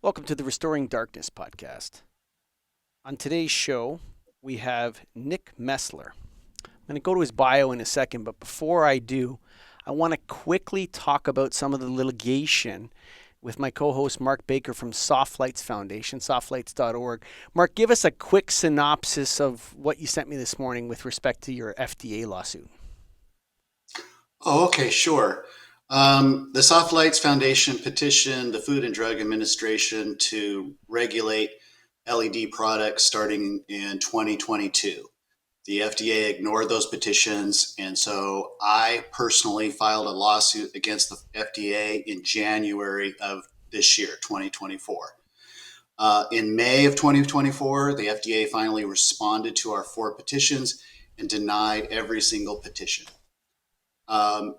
Welcome to the Restoring Darkness podcast. On today's show, we have Nick Mesler. I'm going to go to his bio in a second, but before I do, I want to quickly talk about some of the litigation with my co-host Mark Baker from Softlights Foundation, softlights.org. Mark, give us a quick synopsis of what you sent me this morning with respect to your FDA lawsuit. Oh, okay, sure. The Soft Lights Foundation petitioned the Food and Drug Administration to regulate LED products starting in 2022. The FDA ignored those petitions, and so I personally filed a lawsuit against the FDA in January of this year, 2024. In May of 2024, the FDA finally responded to our 4 petitions and denied every single petition. Um,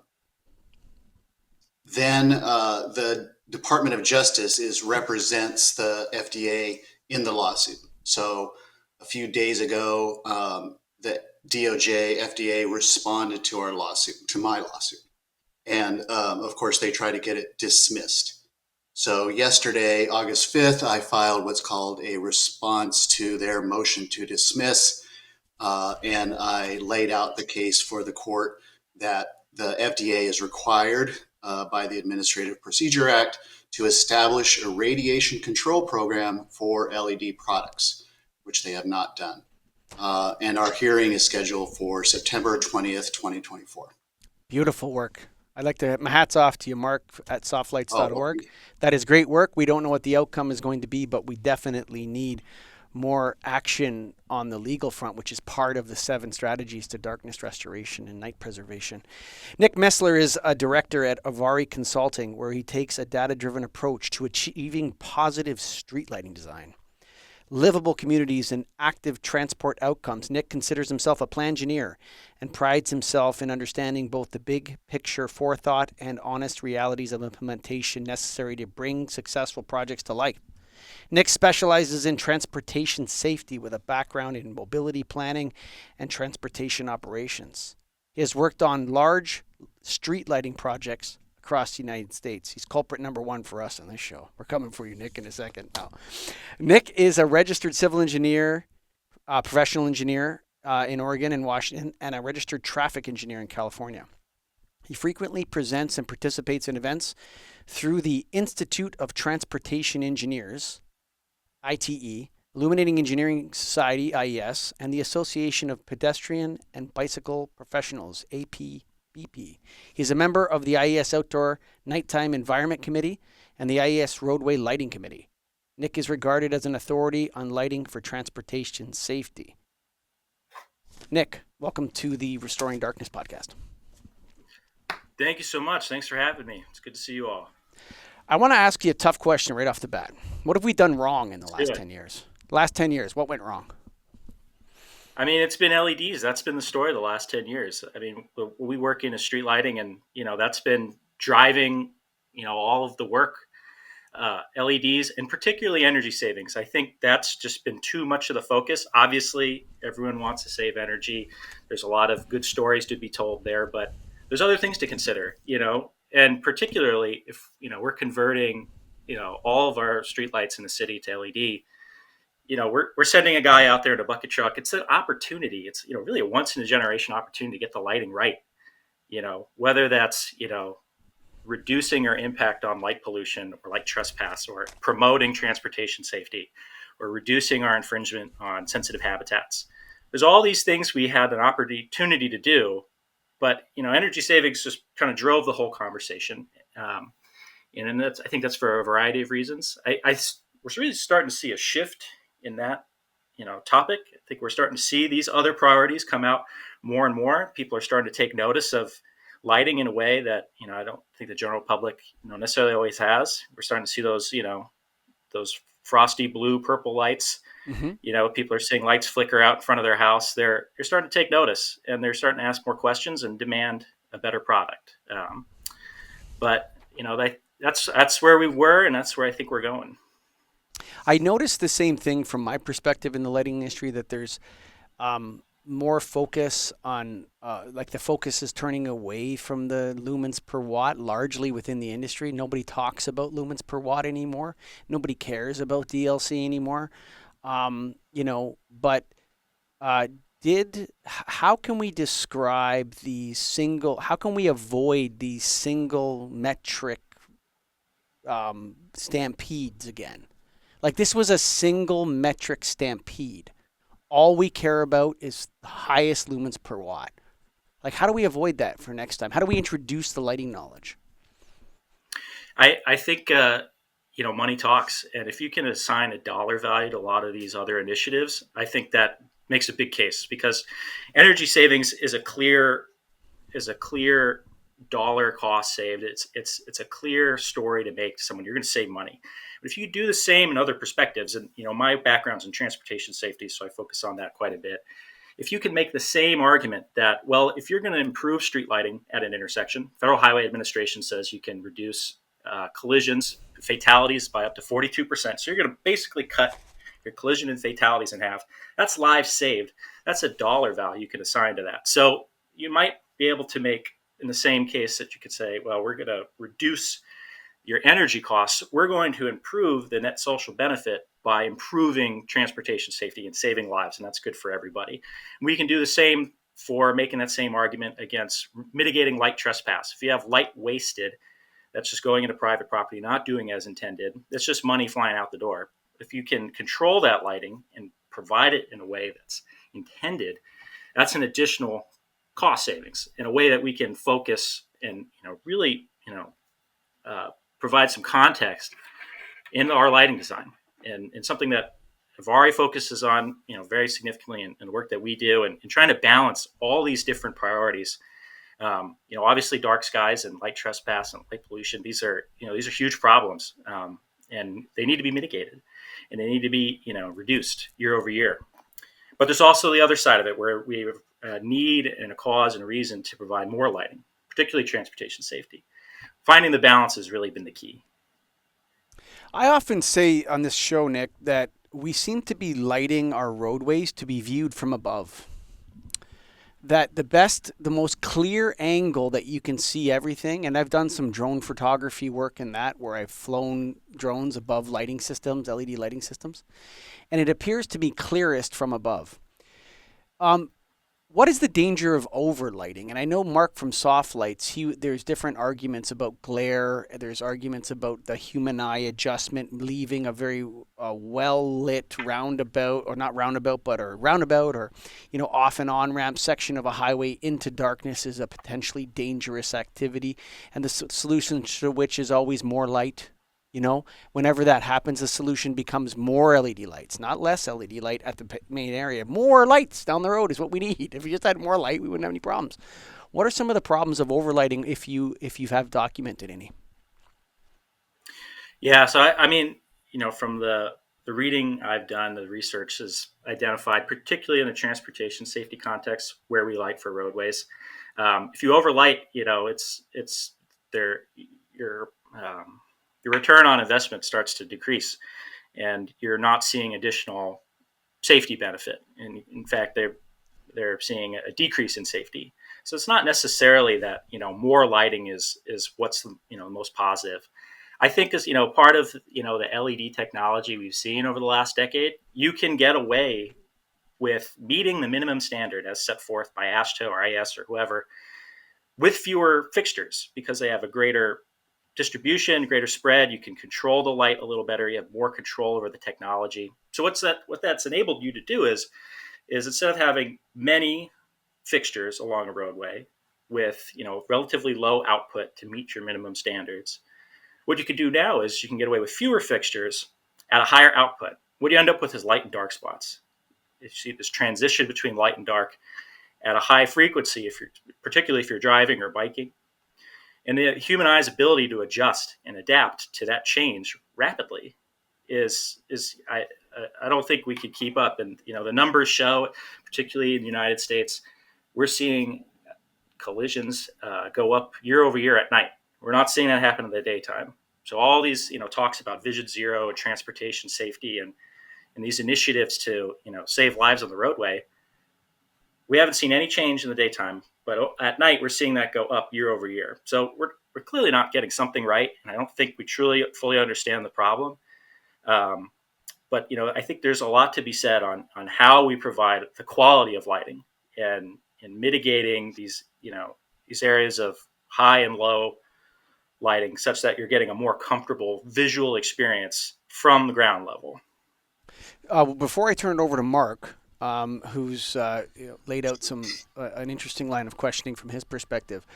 then the Department of Justice represents the FDA in the lawsuit. So a few days ago, the DOJ, FDA responded to our lawsuit, to my lawsuit. And of course, they try to get it dismissed. So yesterday, August 5th, I filed what's called a response to their motion to dismiss. And I laid out the case for the court that the FDA is required by the Administrative Procedure Act to establish a radiation control program for LED products, which they have not done. And our hearing is scheduled for September 20th, 2024. Beautiful work. I'd like to, my hats off to you, Mark, at Oh, softlights.org. That is great work. We don't know what the outcome is going to be, but we definitely need more action on the legal front, which is part of the 7 strategies to darkness restoration and night preservation. Nick Mesler is a director at Evari Consulting, where he takes a data-driven approach to achieving positive street lighting design, livable communities, and active transport outcomes. Nick considers himself a plangineer and prides himself in understanding both the big picture forethought and honest realities of implementation necessary to bring successful projects to life. Nick specializes in transportation safety with a background in mobility planning and transportation operations. He has worked on large street lighting projects across the United States. He's culprit number 1 for us on this show. We're coming for you, Nick, in a second. Now, Nick is a registered civil engineer, professional engineer in Oregon and Washington, and a registered traffic engineer in California. He frequently presents and participates in events through the Institute of Transportation Engineers, ITE, Illuminating Engineering Society, IES, and the Association of Pedestrian and Bicycle Professionals, APBP. He's a member of the IES Outdoor Nighttime Environment Committee and the IES Roadway Lighting Committee. Nick is regarded as an authority on lighting for transportation safety. Nick, welcome to the Restoring Darkness podcast. Thank you so much. Thanks for having me. It's good to see you all. I want to ask you a tough question right off the bat. What have we done wrong in the Let's last do it. 10 years? Last 10 years, what went wrong? I mean, it's been LEDs. That's been the story of the last 10 years. I mean, we work in a street lighting, and, that's been driving, all of the work, LEDs, and particularly energy savings. I think that's just been too much of the focus. Obviously, everyone wants to save energy. There's a lot of good stories to be told there, but there's other things to consider, and particularly if, we're converting, all of our streetlights in the city to LED. We're sending a guy out there in a bucket truck. It's an opportunity. It's, really a once in a generation opportunity to get the lighting right. Whether that's, reducing our impact on light pollution or light trespass, or promoting transportation safety, or reducing our infringement on sensitive habitats. There's all these things we had an opportunity to do, but, energy savings just kind of drove the whole conversation. And I think that's for a variety of reasons. We're really starting to see a shift in that, topic. I think we're starting to see these other priorities come out more and more. People are starting to take notice of lighting in a way that, I don't think the general public, necessarily always has. We're starting to see those, those frosty blue, purple lights. Mm-hmm. People are seeing lights flicker out in front of their house. They're starting to take notice, and they're starting to ask more questions and demand a better product. But that's where we were, and that's where I think we're going. I noticed the same thing from my perspective in the lighting industry, that there's more focus on, like the focus is turning away from the lumens per watt largely within the industry. Nobody talks about lumens per watt anymore. Nobody cares about DLC anymore. But uh, how can we describe how can we avoid these single metric stampedes again? Like this was a single metric stampede. All we care about is the highest lumens per watt. Like, how do we avoid that for next time? How do we introduce the lighting knowledge? I think money talks, and if you can assign a dollar value to a lot of these other initiatives, I think that makes a big case, because energy savings is a clear dollar cost saved. It's a clear story to make to someone. You're going to save money. But if you do the same in other perspectives, and my background's in transportation safety, so I focus on that quite a bit. If you can make the same argument that, well, if you're going to improve street lighting at an intersection, Federal Highway Administration says you can reduce collisions, fatalities by up to 42%. So you're going to basically cut your collision and fatalities in half. That's lives saved. That's a dollar value you can assign to that. So you might be able to make, in the same case, that you could say, well, we're going to reduce your energy costs. We're going to improve the net social benefit by improving transportation safety and saving lives, and that's good for everybody. We can do the same for making that same argument against mitigating light trespass. If you have light wasted, that's just going into private property, not doing as intended, it's just money flying out the door. If you can control that lighting and provide it in a way that's intended, that's an additional cost savings in a way that we can focus and really provide some context in our lighting design, and something that Evari focuses on very significantly in the work that we do, and trying to balance all these different priorities. Obviously dark skies and light trespass and light pollution, these are huge problems, and they need to be mitigated, and they need to be reduced year over year. But there's also the other side of it, where we have a need and a cause and a reason to provide more lighting, particularly transportation safety. Finding the balance has really been the key. I often say on this show, Nick, that we seem to be lighting our roadways to be viewed from above. That the most clear angle that you can see everything, and I've done some drone photography work in that, where I've flown drones above lighting systems, LED lighting systems, and it appears to be clearest from above. What is the danger of overlighting? And I know Mark from Soft Lights, there's different arguments about glare. There's arguments about the human eye adjustment, leaving a very well-lit roundabout, or not roundabout, but a roundabout, or off and on ramp section of a highway into darkness is a potentially dangerous activity. And the solution to which is always more light. Whenever that happens, the solution becomes more LED lights, not less LED light at the main area. More lights down the road is what we need. If we just had more light, we wouldn't have any problems. What are some of the problems of overlighting, if you have documented any? Yeah, so I mean, from the reading I've done, the research has identified, particularly in the transportation safety context, where we light for roadways. If you overlight, it's there. Your return on investment starts to decrease, and you're not seeing additional safety benefit. And in fact, they're seeing a decrease in safety. So it's not necessarily that more lighting is what's most positive. I think as part of the LED technology we've seen over the last decade, you can get away with meeting the minimum standard as set forth by AASHTO or IS or whoever, with fewer fixtures, because they have a greater distribution, greater spread. You can control the light a little better. You have more control over the technology. So what that's enabled you to do is instead of having many fixtures along a roadway with relatively low output to meet your minimum standards, what you can do now is you can get away with fewer fixtures at a higher output. What you end up with is light and dark spots. You see this transition between light and dark at a high frequency, particularly if you're driving or biking. And the human eye's ability to adjust and adapt to that change rapidly is I don't think we could keep up. And the numbers show, particularly in the United States, we're seeing collisions go up year over year at night. We're not seeing that happen in the daytime. So all these talks about Vision Zero and transportation safety and these initiatives to save lives on the roadway, We haven't seen any change in the daytime, but at night we're seeing that go up year over year. So we're clearly not getting something right, and I don't think we truly fully understand the problem. Um, but I think there's a lot to be said on how we provide the quality of lighting and mitigating these areas of high and low lighting, such that you're getting a more comfortable visual experience from the ground level. Before I turn it over to Mark, who's laid out an interesting line of questioning from his perspective,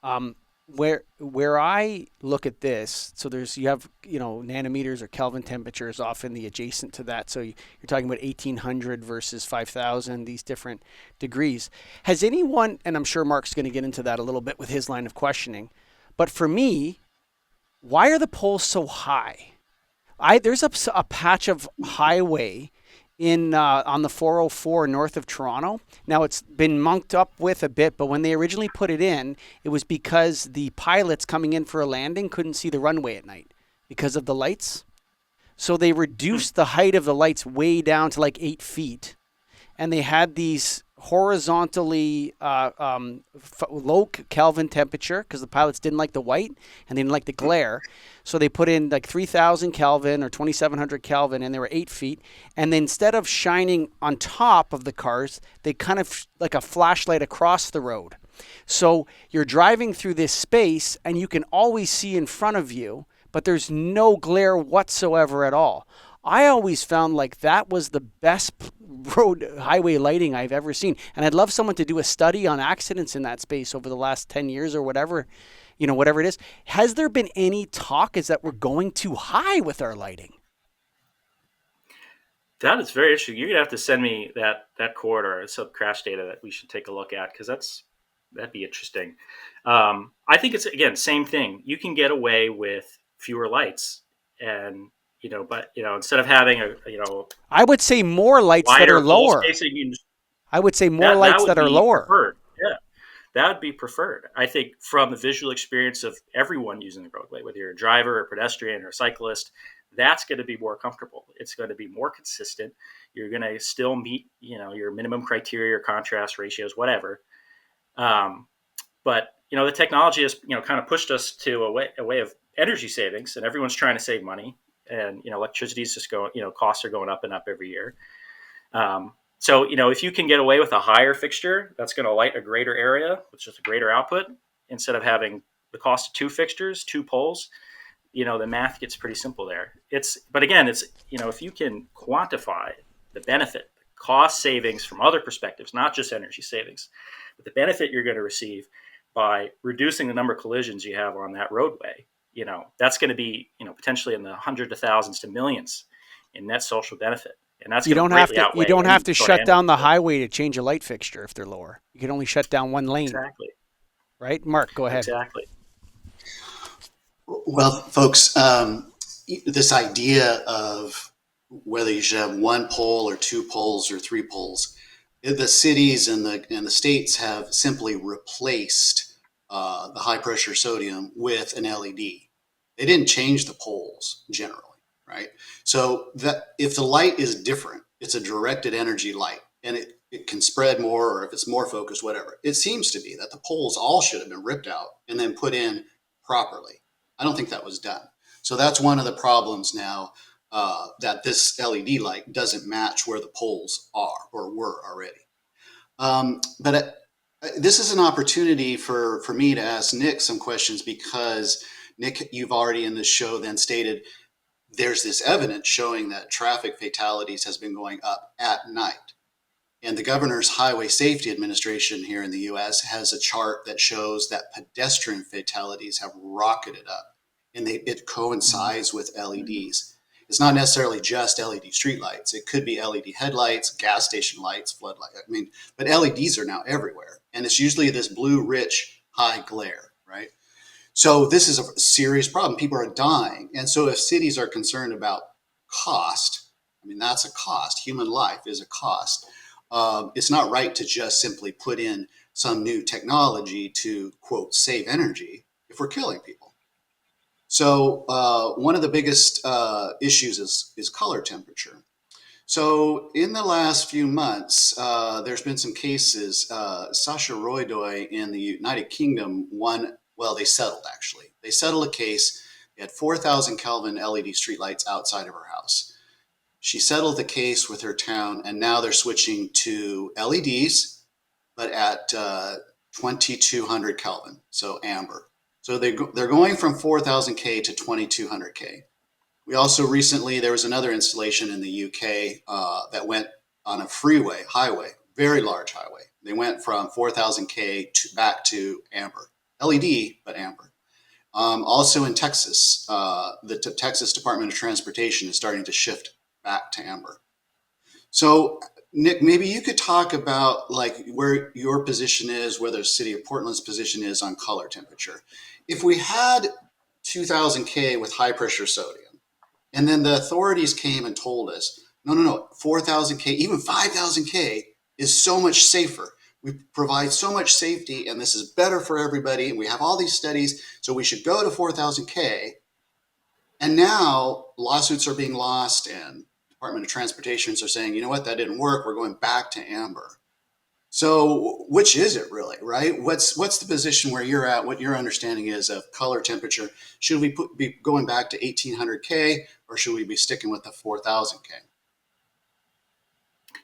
um, where I look at this, so you have nanometers or Kelvin temperatures often the adjacent to that. So you're talking about 1800 versus 5000, these different degrees. Has anyone, and I'm sure Mark's going to get into that a little bit with his line of questioning, but for me, why are the poles so high? There's a patch of highway in on the 404 north of Toronto. Now it's been monked up with a bit, but when they originally put it in, it was because the pilots coming in for a landing couldn't see the runway at night because of the lights. So they reduced the height of the lights way down to like 8 feet, and they had these horizontally low Kelvin temperature because the pilots didn't like the white and they didn't like the glare. So they put in like 3000 Kelvin or 2700 Kelvin, and they were 8 feet. And then instead of shining on top of the cars, they kind of like a flashlight across the road. So you're driving through this space and you can always see in front of you, but there's no glare whatsoever at all. I always found like that was the best road highway lighting I've ever seen. And I'd love someone to do a study on accidents in that space over the last 10 years or whatever, whatever it is. Has there been any talk is that we're going too high with our lighting? That is very interesting. You're gonna have to send me that corridor, some crash data that we should take a look at, because that'd be interesting. I think it's, again, same thing. You can get away with fewer lights, and but instead of having a I would say more lights that are wider pole lower. spacing, I would say more that lights would that are be lower. preferred. Yeah, that would be preferred. I think from the visual experience of everyone using the roadway, whether you're a driver or pedestrian or a cyclist, that's going to be more comfortable. It's going to be more consistent. You're going to still meet, your minimum criteria or contrast ratios, whatever. Um, but the technology has, kind of pushed us to a way of energy savings, and everyone's trying to save money. And electricity is just going, costs are going up and up every year. So, if you can get away with a higher fixture that's going to light a greater area with just a greater output, instead of having the cost of two fixtures, two poles, the math gets pretty simple there. But again, if you can quantify the benefit, the cost savings from other perspectives, not just energy savings, but the benefit you're going to receive by reducing the number of collisions you have on that roadway, that's going to be, potentially in the hundreds of thousands to millions in net social benefit. And that's You going to don't have greatly to you outweigh don't have any to sort of shut down energy the bill. highway to change a light fixture if they're lower. You can only shut down one lane, Exactly. right? Mark, go ahead. Exactly. Well, folks, this idea of whether you should have one pole or two poles or three poles, the cities and the states have simply replaced the high pressure sodium with an LED. They didn't change the poles generally, right? So that if the light is different, it's a directed energy light, and it can spread more, or if it's more focused, whatever. It seems to be that the poles all should have been ripped out and then put in properly. I don't think that was done. So that's one of the problems now, that this LED light doesn't match where the poles are or were already. But this is an opportunity for me to ask Nick some questions, because Nick, you've already in this show then stated there's this evidence showing that traffic fatalities has been going up at night. And the Governor's Highway Safety Administration here in the US has a chart that shows that pedestrian fatalities have rocketed up, and it coincides with LEDs. It's not necessarily just LED streetlights. It could be LED headlights, gas station lights, floodlights. I mean, but LEDs are now everywhere. And it's usually this blue, rich, high glare, right? So this is a serious problem. People are dying. And so if cities are concerned about cost, I mean, that's a cost. Human life is a cost. It's not right to just simply put in some new technology to, quote, save energy if we're killing people. So one of the biggest issues is color temperature. So in the last few months, there's been some cases. Sasha Roydoy in the United Kingdom won. Well, they settled actually. They settled a case. They had 4,000 Kelvin LED streetlights outside of her house. She settled the case with her town, and now they're switching to LEDs, but at 2,200 Kelvin, so amber. So they're going from 4,000 K to 2,200 K. We also recently, there was another installation in the UK that went on a highway, very large highway. They went from 4,000 K back to amber, LED, but amber. Also in Texas, the Texas Department of Transportation is starting to shift back to amber. So, Nick, maybe you could talk about like where your position is, where the city of Portland's position is on color temperature. If we had 2,000 K with high pressure sodium, and then the authorities came and told us, no, no, no, 4,000 K, even 5,000 K is so much safer. We provide so much safety, and this is better for everybody. And we have all these studies, so we should go to 4,000 K. And now lawsuits are being lost, and Department of Transportations are saying, you know what, that didn't work. We're going back to amber. So which is it really, right? What's the position where you're at? What your understanding is of color temperature? Should we be going back to 1,800 K, or should we be sticking with the 4,000 K?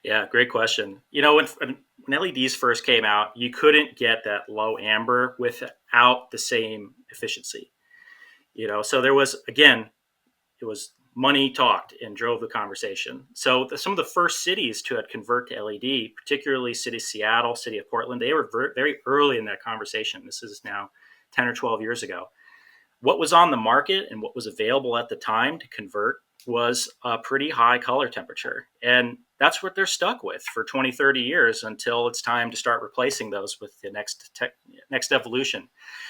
Yeah, great question. When LEDs first came out, you couldn't get that low amber without the same efficiency. So there was, again, it was money talked and drove the conversation. So some of the first cities to convert to LED, particularly city of Seattle, city of Portland, they were very early in that conversation. This is now 10 or 12 years ago. What was on the market and what was available at the time to convert was a pretty high color temperature. And that's what they're stuck with for 20, 30 years until it's time to start replacing those with the next evolution.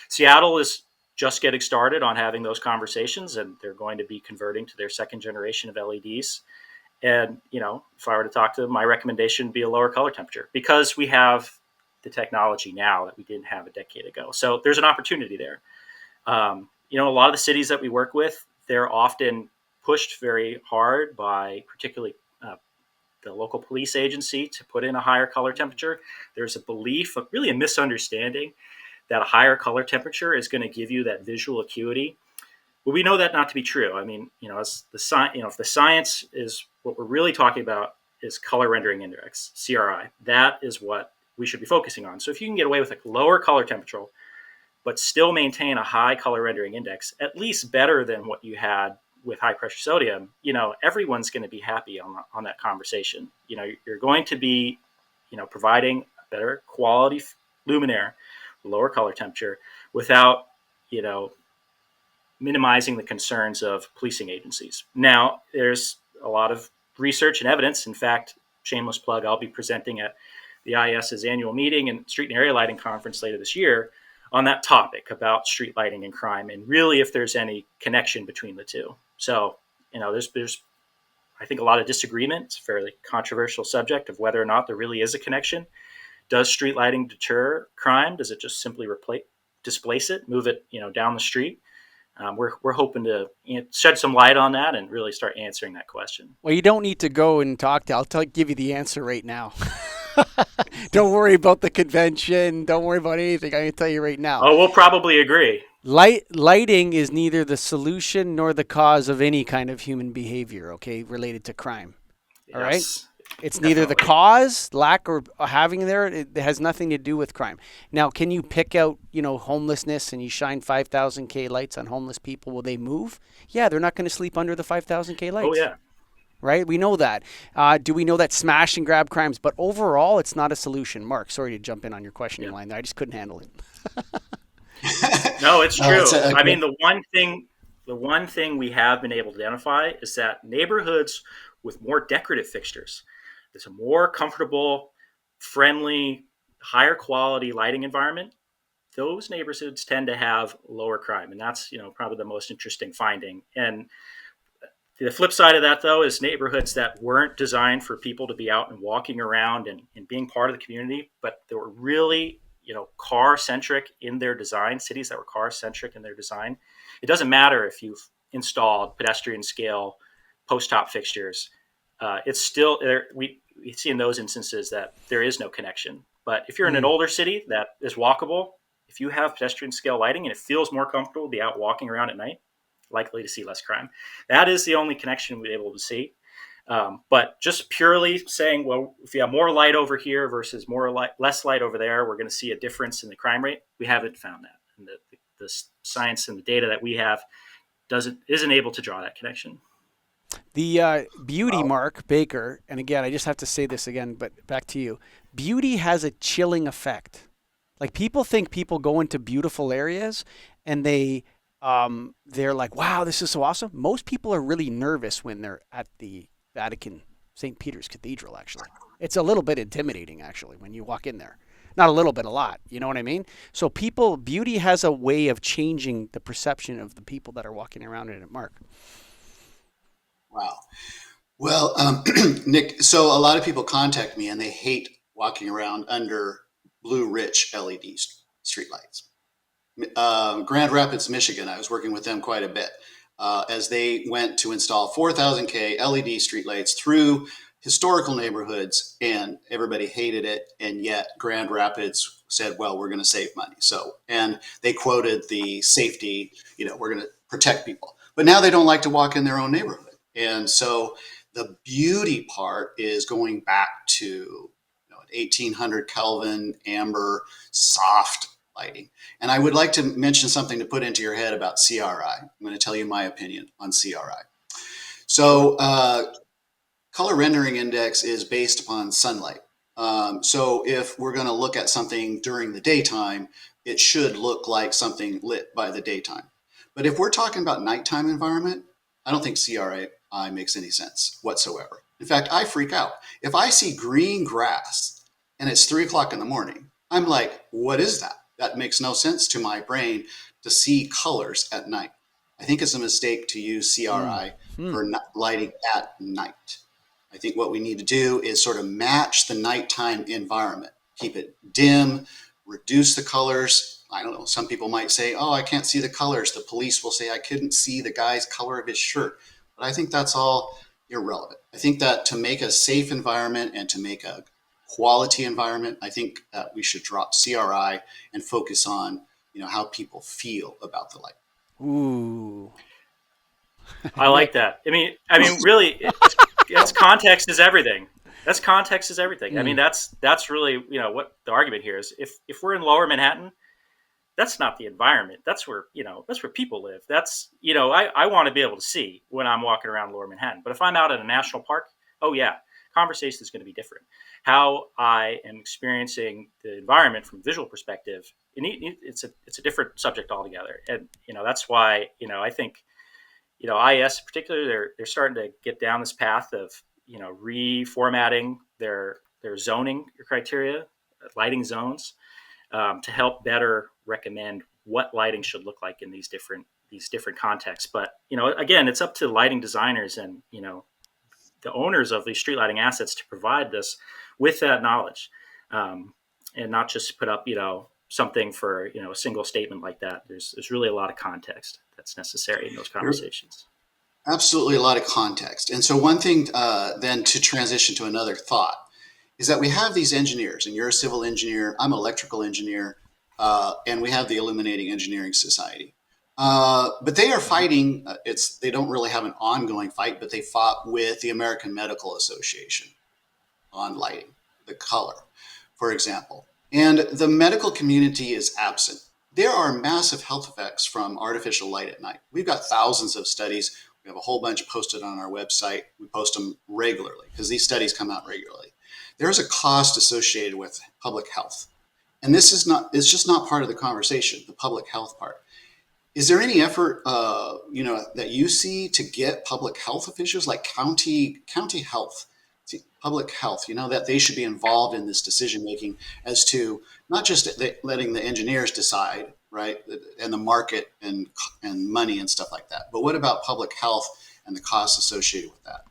Seattle is just getting started on having those conversations, and they're going to be converting to their second generation of LEDs. And, if I were to talk to them, my recommendation would be a lower color temperature because we have the technology now that we didn't have a decade ago. So there's an opportunity there. A lot of the cities that we work with, they're often pushed very hard by particularly the local police agency to put in a higher color temperature. There's a belief, really a misunderstanding, that a higher color temperature is going to give you that visual acuity. But we know that not to be true. I mean, as if the science is what we're really talking about is color rendering index, CRI. That is what we should be focusing on. So if you can get away with a lower color temperature, but still maintain a high color rendering index, at least better than what you had with high pressure sodium, everyone's going to be happy on that conversation. You're going to be, providing better quality luminaire, lower color temperature without, minimizing the concerns of policing agencies. Now, there's a lot of research and evidence. In fact, shameless plug, I'll be presenting at the IS's annual meeting and Street and Area Lighting Conference later this year on that topic about street lighting and crime, and really if there's any connection between the two. So, there's I think a lot of disagreement. It's a fairly controversial subject of whether or not there really is a connection. Does street lighting deter crime? Does it just simply displace it, move it, down the street? We're hoping to shed some light on that and really start answering that question. Well, you don't need to go and talk to. Give you the answer right now. Don't worry about the convention. Don't worry about anything. I can tell you right now. Oh, we'll probably agree. Lighting is neither the solution nor the cause of any kind of human behavior, okay, related to crime. All right? It's definitely. Neither the cause, lack, or having there. It has nothing to do with crime. Now, can you pick out, homelessness and you shine 5,000 K lights on homeless people? Will they move? Yeah, they're not going to sleep under the 5,000 K lights. Oh, yeah. Right? We know that. Do we know that smash and grab crimes? But overall, it's not a solution. Mark, sorry to jump in on your questioning line there. I just couldn't handle it. No, it's true. I mean, the one thing we have been able to identify is that neighborhoods with more decorative fixtures, it's a more comfortable, friendly, higher quality lighting environment. Those neighborhoods tend to have lower crime, and that's probably the most interesting finding. And the flip side of that, though, is neighborhoods that weren't designed for people to be out and walking around and being part of the community, but they were really, car-centric in their design, cities that were car-centric in their design. It doesn't matter if you've installed pedestrian scale post-top fixtures. it's still there. We see in those instances that there is no connection. But if you're in an Mm. older city that is walkable, if you have pedestrian scale lighting and it feels more comfortable to be out walking around at night, likely to see less crime. That is the only connection we're able to see. But just purely saying, well, if you have more light over here versus less light over there, we're going to see a difference in the crime rate. We haven't found that. And the science and the data that we have isn't able to draw that connection. The beauty, Mark Baker, and again, I just have to say this again, but back to you. Beauty has a chilling effect. Like people think people go into beautiful areas and they're like, wow, this is so awesome. Most people are really nervous when they're at the Vatican St. Peter's Cathedral, actually. It's a little bit intimidating, actually, when you walk in there. Not a little bit, a lot. You know what I mean? So beauty has a way of changing the perception of the people that are walking around in it, Mark. Wow. Well, Nick, so a lot of people contact me and they hate walking around under blue rich LED streetlights. Grand Rapids, Michigan, I was working with them quite a bit as they went to install 4,000K LED streetlights through historical neighborhoods, and everybody hated it. And yet Grand Rapids said, well, we're going to save money. So, and they quoted the safety, we're going to protect people. But now they don't like to walk in their own neighborhood. And so the beauty part is going back to 1800 Kelvin, amber, soft lighting. And I would like to mention something to put into your head about CRI. I'm going to tell you my opinion on CRI. So color rendering index is based upon sunlight. So if we're going to look at something during the daytime, it should look like something lit by the daytime. But if we're talking about nighttime environment, I don't think CRI makes any sense whatsoever. In fact, I freak out. If I see green grass and it's 3 o'clock in the morning, I'm like, what is that? That makes no sense to my brain to see colors at night. I think it's a mistake to use CRI for lighting at night. I think what we need to do is sort of match the nighttime environment, keep it dim, reduce the colors. I don't know. Some people might say, oh, I can't see the colors. The police will say I couldn't see the guy's color of his shirt. But I think that's all irrelevant. I think that to make a safe environment and to make a quality environment, I think that we should drop CRI and focus on, how people feel about the light. Ooh. I like that. I mean, really, it's context is everything. That's context is everything. I mean, that's really, what the argument here is. If we're in Lower Manhattan, that's not the environment. That's where people live. That's, I want to be able to see when I'm walking around Lower Manhattan. But if I'm out at a national park, oh yeah, conversation is going to be different. How I am experiencing the environment from a visual perspective, it's a different subject altogether. And, that's why, I think, IS in particular, they're starting to get down this path of, reformatting their zoning criteria, lighting zones, to help better recommend what lighting should look like in these different contexts. But, again, it's up to lighting designers and, the owners of these street lighting assets to provide this with that knowledge, and not just put up, something for, a single statement like that. There's really a lot of context that's necessary in those conversations. Absolutely a lot of context. And so one thing then to transition to another thought is that we have these engineers, and you're a civil engineer, I'm an electrical engineer, and we have the Illuminating Engineering Society. But they are fighting, they don't really have an ongoing fight, but they fought with the American Medical Association on lighting, the color, for example. And the medical community is absent. There are massive health effects from artificial light at night. We've got thousands of studies. We have a whole bunch posted on our website. We post them regularly because these studies come out regularly. There's a cost associated with public health. And it's just not part of the conversation, the public health part. Is there any effort, that you see to get public health officials like county health, public health, that they should be involved in this decision making as to not just letting the engineers decide, right, and the market and money and stuff like that, but what about public health and the costs associated with that?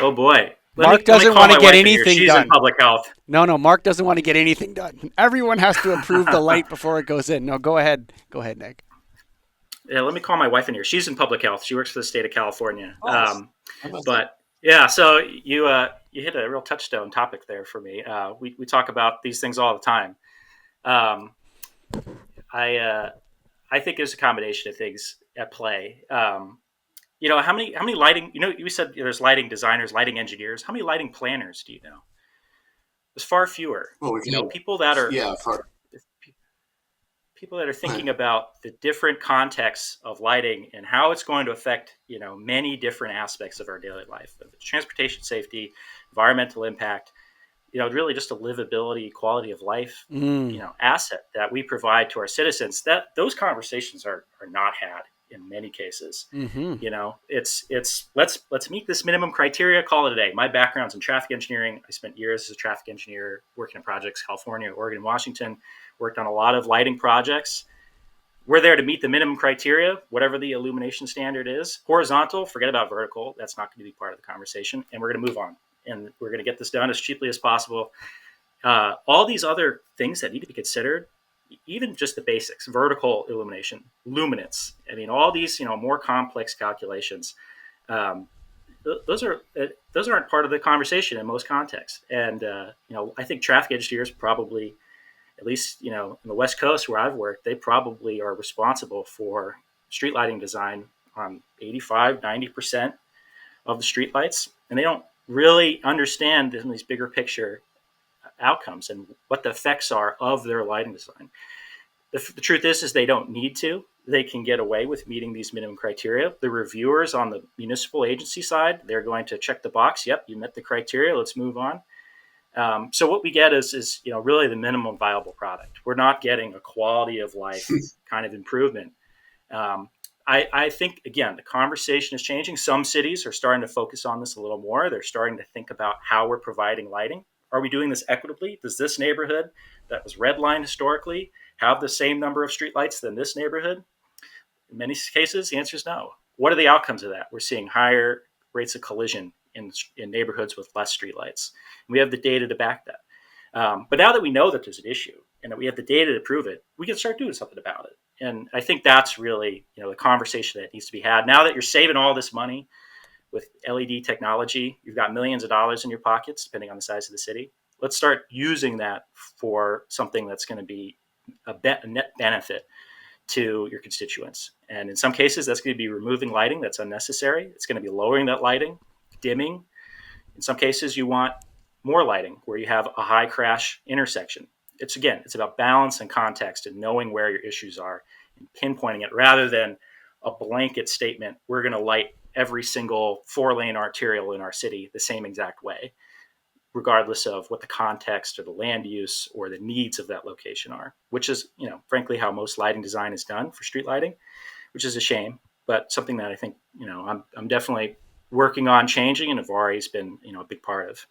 Oh boy. Mark doesn't want to get anything She's done. in public health. No, Mark doesn't want to get anything done. Everyone has to approve the light before it goes in. No, go ahead. Go ahead, Nick. let me call my wife in here. She's in public health. She works for the state of California. Oh, how about that? But yeah, so you hit a real touchstone topic there for me. We talk about these things all the time. Um, I I think there's a combination of things at play. How many lighting? You said there's lighting designers, lighting engineers. How many lighting planners do you know? There's far fewer. Well, we've had, People that are yeah, for, people that are thinking about the different contexts of lighting and how it's going to affect many different aspects of our daily life, transportation safety, environmental impact, really just a livability, quality of life, Mm. asset that we provide to our citizens. That those conversations are not had in many cases. Mm-hmm. It's let's meet this minimum criteria, call it a day. My background's in traffic engineering. I spent years as a traffic engineer working in projects, California, Oregon, Washington, worked on a lot of lighting projects. We're there to meet the minimum criteria, whatever the illumination standard is. Horizontal, forget about vertical. That's not going to be part of the conversation. And we're going to move on. And we're going to get this done as cheaply as possible. All these other things that need to be considered, even just the basics, vertical illumination, luminance. I mean, all these, more complex calculations. Um, those aren't part of the conversation in most contexts. And, I think traffic engineers probably, at least, in the West Coast where I've worked, they probably are responsible for street lighting design on 85, 90% of the street lights. And they don't really understand these bigger picture outcomes and what the effects are of their lighting design. The truth is they don't need to. They can get away with meeting these minimum criteria. The reviewers on the municipal agency side, they're going to check the box. Yep, you met the criteria. Let's move on. So what we get is really the minimum viable product. We're not getting a quality of life kind of improvement. I think, again, the conversation is changing. Some cities are starting to focus on this a little more. They're starting to think about how we're providing lighting. Are we doing this equitably? Does this neighborhood that was redlined historically have the same number of streetlights than this neighborhood? In many cases, the answer is no. What are the outcomes of that? We're seeing higher rates of collision in neighborhoods with less streetlights. We have the data to back that. But now that we know that there's an issue and that we have the data to prove it, we can start doing something about it. And I think that's really, the conversation that needs to be had. Now that you're saving all this money with LED technology, you've got millions of dollars in your pockets, depending on the size of the city. Let's start using that for something that's going to be a net benefit to your constituents. And in some cases, that's going to be removing lighting that's unnecessary. It's going to be lowering that lighting, dimming. In some cases, you want more lighting where you have a high crash intersection. It's about balance and context and knowing where your issues are and pinpointing it rather than a blanket statement. We're going to light every single 4-lane arterial in our city the same exact way, regardless of what the context or the land use or the needs of that location are, which is, frankly, how most lighting design is done for street lighting, which is a shame, but something that I think, I'm definitely working on changing, and Evari's been, a big part of.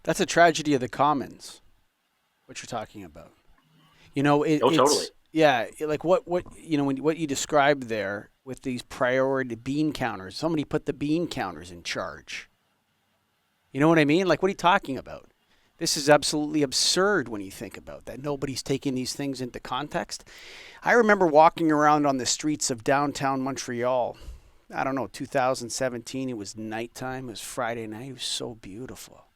That's a tragedy of the commons, what you're talking about. Totally. Yeah, like what what you described there with these priority bean counters. Somebody put the bean counters in charge. You know what I mean? Like, what are you talking about? This is absolutely absurd when you think about that. Nobody's taking these things into context. I remember walking around on the streets of downtown Montreal. I don't know, 2017. It was nighttime. It was Friday night. It was so beautiful.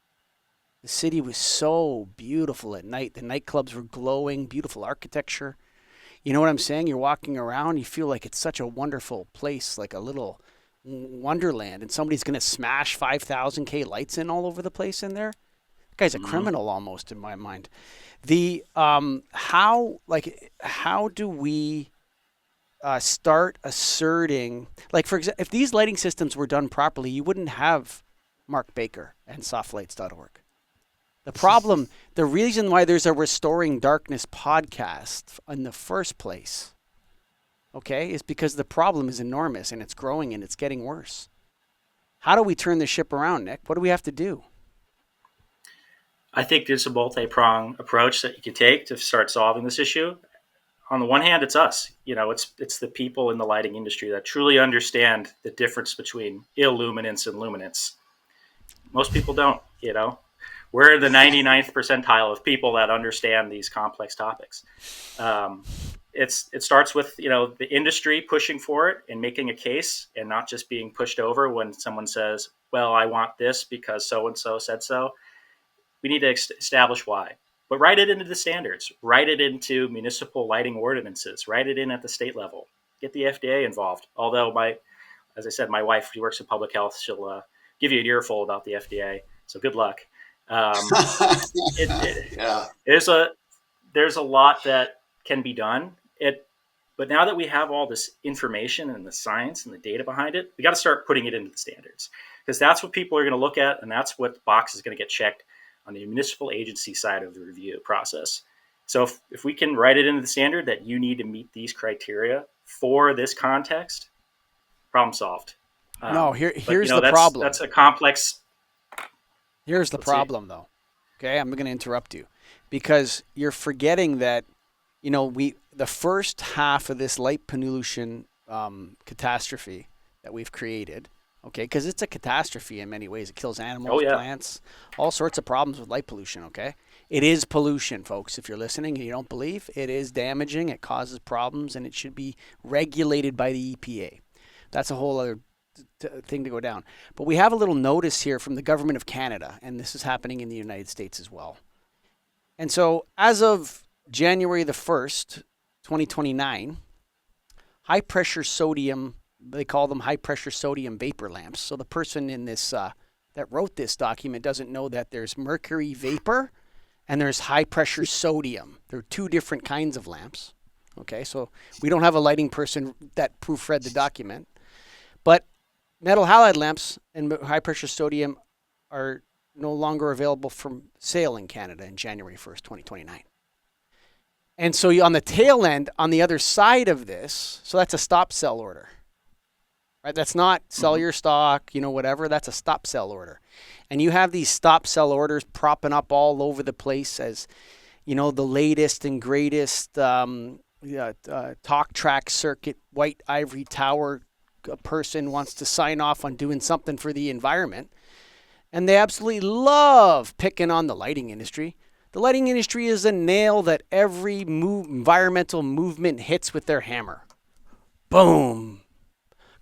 The city was so beautiful at night. The nightclubs were glowing, beautiful architecture. You know what I'm saying? You're walking around, you feel like it's such a wonderful place, like a little wonderland, and somebody's going to smash 5,000 K lights in all over the place in there. That guy's a criminal almost in my mind. The how do we start asserting, like, for example, if these lighting systems were done properly, you wouldn't have Mark Baker and softlights.org. The problem, the reason why there's a Restoring Darkness podcast in the first place, okay, is because the problem is enormous and it's growing and it's getting worse. How do we turn the ship around, Nick? What do we have to do? I think there's a multi-pronged approach that you can take to start solving this issue. On the one hand, it's us. It's the people in the lighting industry that truly understand the difference between illuminance and luminance. Most people don't, We're in the 99th percentile of people that understand these complex topics. it starts with the industry pushing for it and making a case, and not just being pushed over when someone says, well, I want this because so and so said so. We need to establish why, but write it into the standards, write it into municipal lighting ordinances, write it in at the state level, get the FDA involved. Although as I said, my wife, she works in public health, she'll give you an earful about the FDA, so good luck. um, it, it, Yeah. there's a there's a lot that can be done. But now that we have all this information and the science and the data behind it, we got to start putting it into the standards, because that's what people are going to look at, and that's what the box is going to get checked on the municipal agency side of the review process. So if we can write it into the standard that you need to meet these criteria for this context, problem solved. No, But here's the problem. that's a complex. Here's the Let's see. problem, though. Okay, I'm going to interrupt you because you're forgetting that, the first half of this light pollution catastrophe that we've created, okay, because it's a catastrophe in many ways. It kills Oh animals, yeah. plants, all sorts of problems with light pollution, okay? It is pollution, folks. If you're listening and you don't believe, it is damaging, it causes problems, and it should be regulated by the EPA. That's a whole other thing to go down. But we have a little notice here from the government of Canada, and this is happening in the United States as well. And so, as of January the 1st, 2029, high pressure sodium, they call them high pressure sodium vapor lamps. So, the person in this that wrote this document doesn't know that there's mercury vapor and there's high pressure sodium. They're two different kinds of lamps. Okay, so we don't have a lighting person that proofread the document. But metal halide lamps and high pressure sodium are no longer available for sale in Canada in January 1st, 2029. And so on the tail end, on the other side of this, so that's a stop sell order, right? That's not sell your stock, whatever. That's a stop sell order. And you have these stop sell orders propping up all over the place as, the latest and greatest talk track circuit, white ivory tower person wants to sign off on doing something for the environment. And they absolutely love picking on the lighting industry. The lighting industry is a nail that every environmental movement hits with their hammer. Boom.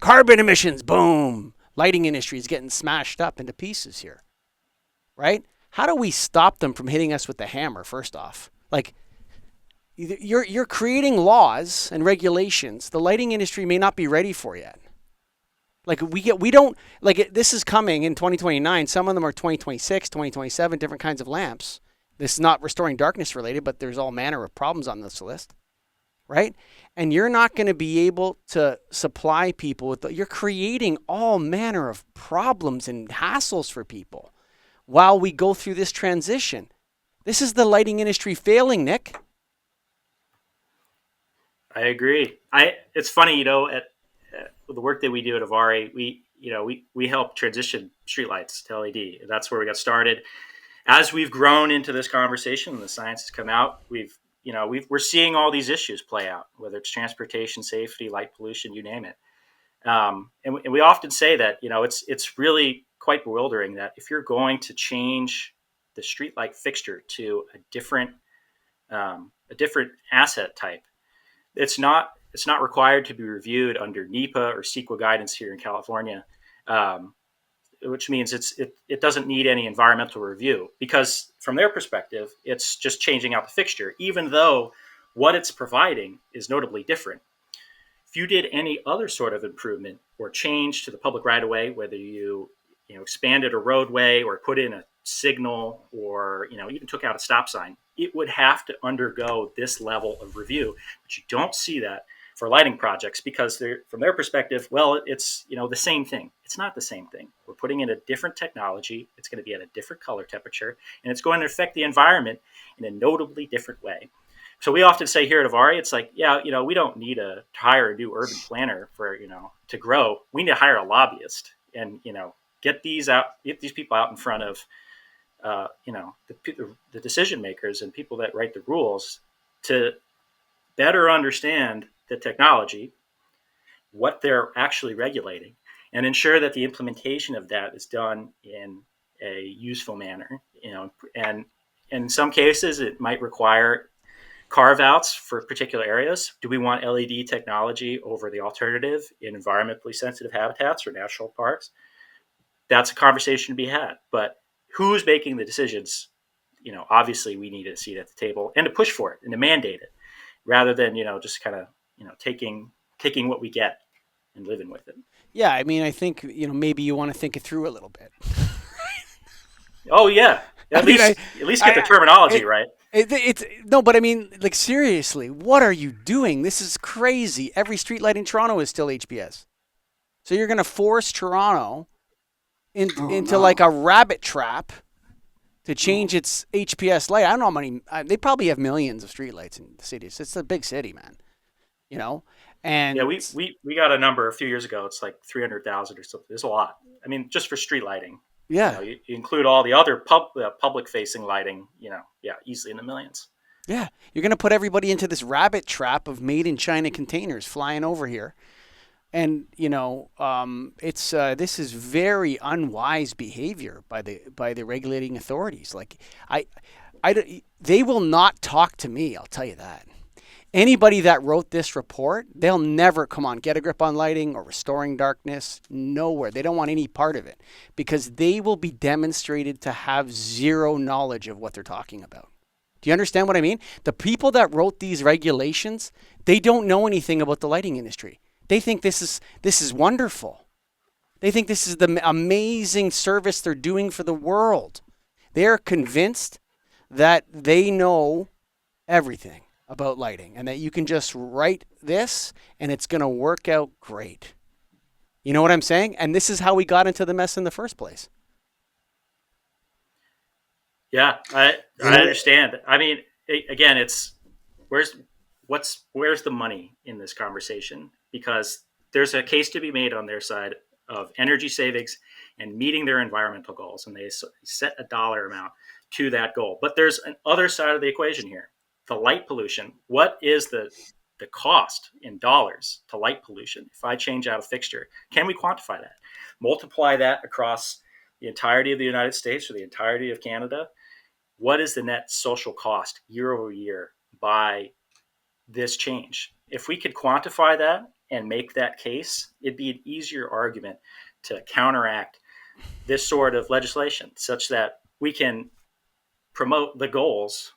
Carbon emissions, boom. Lighting industry is getting smashed up into pieces here, right? How do we stop them from hitting us with the hammer, first off? Like, you're creating laws and regulations the lighting industry may not be ready for yet. Like this is coming in 2029. Some of them are 2026, 2027, different kinds of lamps. This is not restoring darkness related, but there's all manner of problems on this list, right? And you're not going to be able to supply people with you're creating all manner of problems and hassles for people while we go through this transition. This is the lighting industry failing, Nick. I agree. It's funny, at the work that we do at Evari, we help transition streetlights to LED. That's where we got started. As we've grown into this conversation and the science has come out, we're seeing all these issues play out, whether it's transportation safety, light pollution, you name it. And we often say that it's really quite bewildering that if you're going to change the streetlight fixture to a different asset type, it's not required to be reviewed under NEPA or CEQA guidance here in California, which means it doesn't need any environmental review, because from their perspective, it's just changing out the fixture, even though what it's providing is notably different. If you did any other sort of improvement or change to the public right of way, whether you expanded a roadway or put in a signal or even took out a stop sign, it would have to undergo this level of review. But you don't see that for lighting projects, because from their perspective, well, it's the same thing. It's not the same thing. We're putting in a different technology. It's going to be at a different color temperature, and it's going to affect the environment in a notably different way. So we often say here at Evari, it's like, we don't need to hire a new urban planner for to grow. We need to hire a lobbyist and get these people out in front of the decision makers and people that write the rules to better understand the technology, what they're actually regulating, and ensure that the implementation of that is done in a useful manner. And in some cases, it might require carve outs for particular areas. Do we want LED technology over the alternative in environmentally sensitive habitats or national parks? That's a conversation to be had. But who's making the decisions? Obviously we need a seat at the table and to push for it and to mandate it rather than, just kind of, taking what we get and living with it. Yeah, I mean, I think maybe you want to think it through a little bit. Oh yeah, at least get the terminology right. It's no, but I mean, like seriously, what are you doing? This is crazy. Every street light in Toronto is still HPS. So you're going to force Toronto into like a rabbit trap to change its HPS light. I don't know how many. They probably have millions of streetlights in the cities. It's a big city, man. And yeah, we got a number a few years ago. It's like 300,000 or something. It's a lot. I mean, just for street lighting. Yeah, you include all the other public-facing lighting. Easily in the millions. Yeah, you're going to put everybody into this rabbit trap of made in China containers flying over here. And this is very unwise behavior by the regulating authorities. Like, they will not talk to me. I'll tell you that. Anybody that wrote this report, they'll never get a grip on lighting or restoring darkness. Nowhere. They don't want any part of it because they will be demonstrated to have zero knowledge of what they're talking about. Do you understand what I mean? The people that wrote these regulations, they don't know anything about the lighting industry. They think this is wonderful. They think this is the amazing service they're doing for the world. They're convinced that they know everything about lighting and that you can just write this and it's going to work out great. You know what I'm saying? And this is how we got into the mess in the first place. Yeah, I understand. I mean, again, it's where's the money in this conversation? Because there's a case to be made on their side of energy savings and meeting their environmental goals, and they set a dollar amount to that goal. But there's an other side of the equation here. The light pollution. What is the cost in dollars to light pollution if I change out a fixture? Can we quantify that? Multiply that across the entirety of the United States or the entirety of Canada. What is the net social cost year over year by this change? If we could quantify that and make that case, it'd be an easier argument to counteract this sort of legislation such that we can promote the goals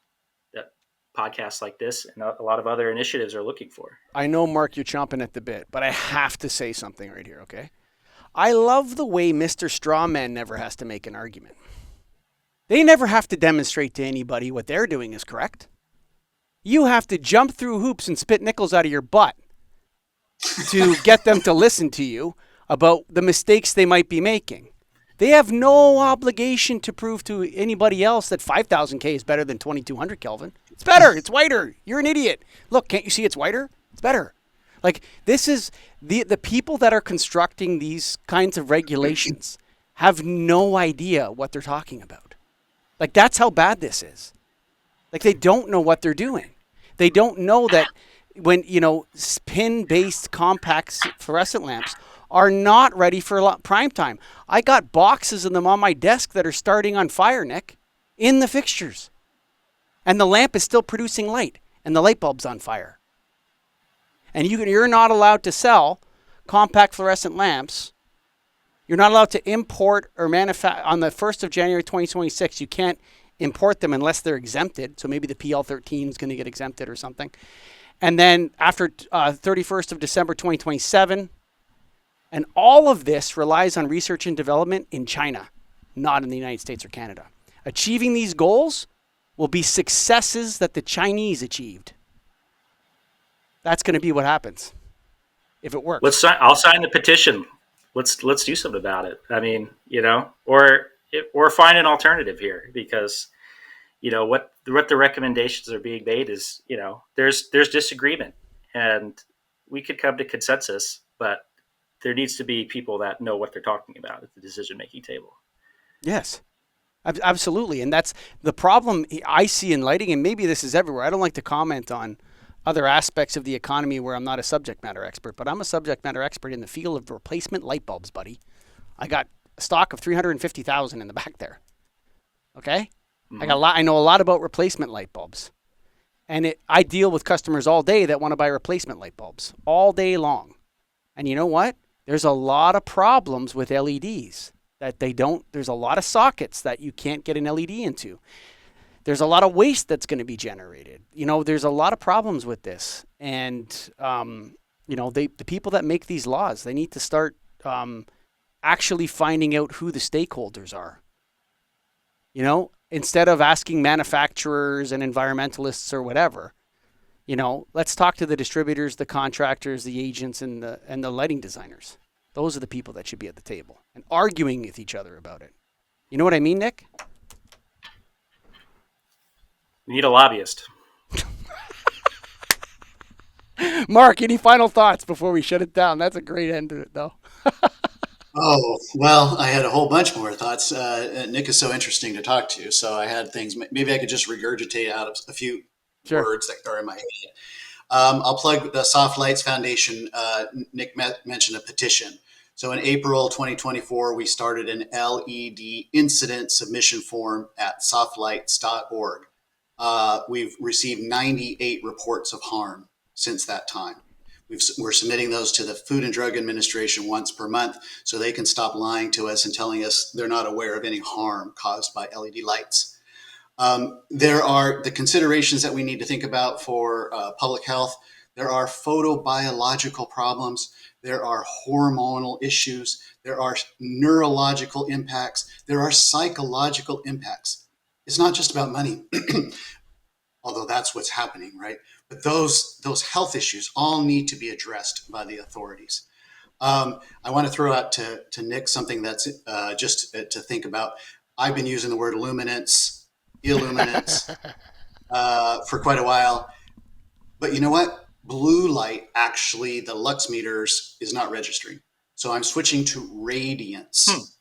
that podcasts like this and a lot of other initiatives are looking for. I know, Mark, you're chomping at the bit, but I have to say something right here, okay? I love the way Mr. Strawman never has to make an argument. They never have to demonstrate to anybody what they're doing is correct. You have to jump through hoops and spit nickels out of your butt to get them to listen to you about the mistakes they might be making. They have no obligation to prove to anybody else that 5,000K is better than 2,200 Kelvin. It's better. It's whiter. You're an idiot. Look, can't you see it's whiter? It's better. Like, this is the people that are constructing these kinds of regulations have no idea what they're talking about. Like, that's how bad this is. Like, they don't know what they're doing. They don't know that when, pin-based compact fluorescent lamps are not ready for prime time. I got boxes of them on my desk that are starting on fire, Nick, in the fixtures. And the lamp is still producing light, and the light bulb's on fire. And you're not allowed to sell compact fluorescent lamps. You're not allowed to import or manufacture on the 1st of January 2026. You can't import them unless they're exempted. So maybe the PL13 is going to get exempted or something. And then after 31st of December 2027, and all of this relies on research and development in China, not in the United States or Canada. Achieving these goals will be successes that the Chinese achieved. That's going to be what happens if it works. I'll sign the petition. Let's do something about it. I mean, or find an alternative here because, what the recommendations are being made is, there's disagreement and we could come to consensus, but there needs to be people that know what they're talking about at the decision-making table. Yes, absolutely. And that's the problem I see in lighting, and maybe this is everywhere. I don't like to comment on other aspects of the economy where I'm not a subject matter expert, but I'm a subject matter expert in the field of replacement light bulbs, buddy. I got a stock of 350,000 in the back there. Okay? Mm-hmm. I know a lot about replacement light bulbs. And I deal with customers all day that want to buy replacement light bulbs all day long. And you know what? There's a lot of problems with LEDs that they don't, there's a lot of sockets that you can't get an LED into. There's a lot of waste that's going to be generated. There's a lot of problems with this. And, the people that make these laws, they need to start actually finding out who the stakeholders are. Instead of asking manufacturers and environmentalists or whatever, let's talk to the distributors, the contractors, the agents, and the lighting designers. Those are the people that should be at the table and arguing with each other about it. You know what I mean, Nick? We need a lobbyist. Mark, any final thoughts before we shut it down? That's a great end to it, though. Oh, well, I had a whole bunch more thoughts. Nick is so interesting to talk to. So I had things, maybe I could just regurgitate out a few Sure. words that are in my head. I'll plug the Soft Lights Foundation. Nick mentioned a petition. So in April 2024, we started an LED incident submission form at softlights.org. We've received 98 reports of harm since that time. We're submitting those to the Food and Drug Administration once per month so they can stop lying to us and telling us they're not aware of any harm caused by LED lights. There are the considerations that we need to think about for public health. There are photobiological problems. There are hormonal issues. There are neurological impacts. There are psychological impacts. It's not just about money, although that's what's happening, right? But those health issues all need to be addressed by the authorities. I want to throw out to Nick something that's just to think about. I've been using the word luminance, illuminance for quite a while. But you know what? Blue light, actually, the lux meters is not registering. So I'm switching to radiance.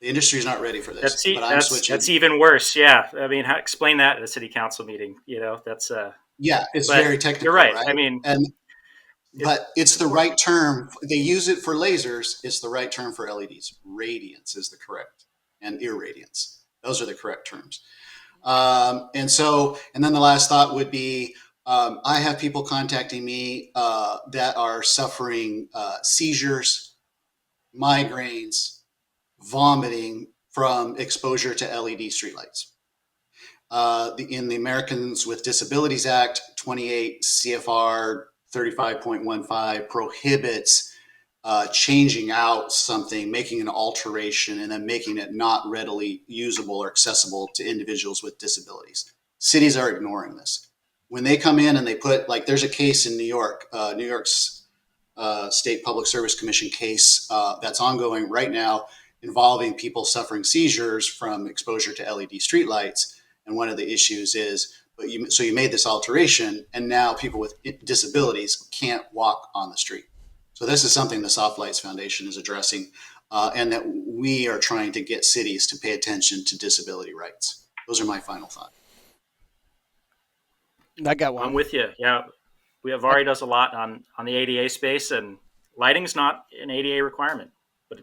The industry is not ready for this, but I'm switching. That's even worse. Yeah, I mean, explain that at a city council meeting. That's yeah, it's very technical. You're right. Right? I mean, but it's the right term. They use it for lasers. It's the right term for LEDs. Radiance is the correct, and irradiance. Those are the correct terms. And then the last thought would be, I have people contacting me that are suffering seizures, migraines, vomiting from exposure to LED streetlights. In the Americans with Disabilities Act, 28 CFR 35.15 prohibits changing out something, making an alteration, and then making it not readily usable or accessible to individuals with disabilities. Cities are ignoring this. When they come in and they put, like, there's a case in New York, New York's State Public Service Commission case that's ongoing right now involving people suffering seizures from exposure to LED streetlights. And one of the issues is, so you made this alteration, and now people with disabilities can't walk on the street. So this is something the Soft Lights Foundation is addressing, and that we are trying to get cities to pay attention to disability rights. Those are my final thoughts. I got one. I'm with you. Yeah, Evari does a lot on the ADA space, and lighting's not an ADA requirement, but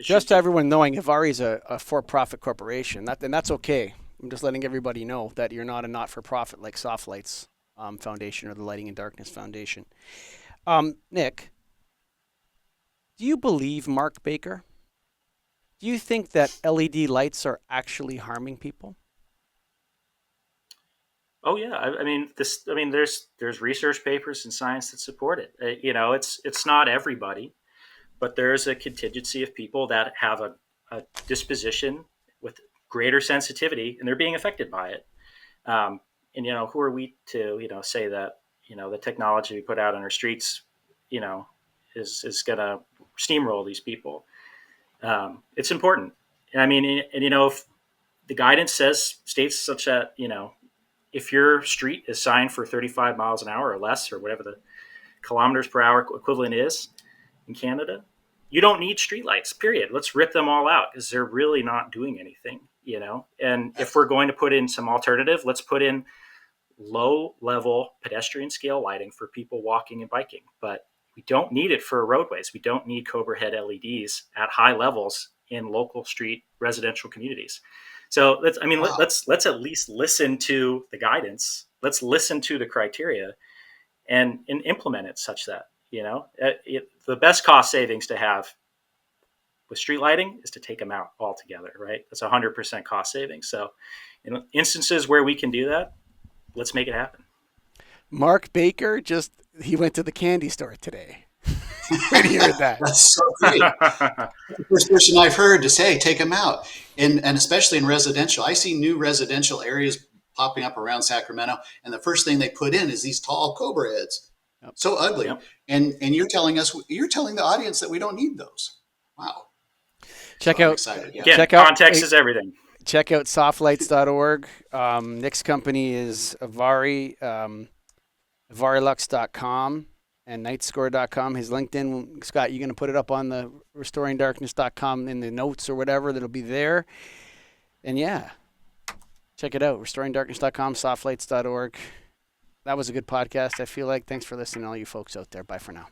just to everyone knowing, Evari is a for-profit corporation, and that's okay. I'm just letting everybody know that you're not a not-for-profit like Soft Lights Foundation or the Lighting and Darkness Foundation. Nick, do you believe Mark Baker? Do you think that LED lights are actually harming people? Oh yeah, I mean there's research papers and science that support it. It's not everybody, but there's a contingency of people that have a disposition with greater sensitivity, and they're being affected by it. And who are we to say that the technology we put out on our streets is going to steamroll these people? It's important. And I mean, if the guidance states such that if your street is signed for 35 miles an hour or less, or whatever the kilometers per hour equivalent is in Canada, you don't need streetlights, period. Let's rip them all out because they're really not doing anything, And if we're going to put in some alternative, let's put in low-level pedestrian scale lighting for people walking and biking. But we don't need it for roadways. We don't need Cobra head LEDs at high levels in local street residential communities. So let's at least listen to the guidance. let's listen to the criteria and implement it such that, the best cost savings to have with street lighting is to take them out altogether, right? That's 100% cost savings. So in instances where we can do that, let's make it happen. Mark Baker he went to the candy store today. When you heard that. That's so great. The first person I've heard to say, take them out. And especially in residential. I see new residential areas popping up around Sacramento, and the first thing they put in is these tall cobra heads. Yep. So ugly. Yep. And you're telling the audience that we don't need those. Wow. Check out. Yeah. Again, context is everything. Check out softlights.org. Nick's company is Evari, evarilux.com. and nightscore.com. His LinkedIn, Scott, you're going to put it up on the restoringdarkness.com in the notes or whatever. That'll be there. And yeah, check it out. restoringdarkness.com, softlights.org. That was a good podcast, I feel like. Thanks for listening, all you folks out there. Bye for now.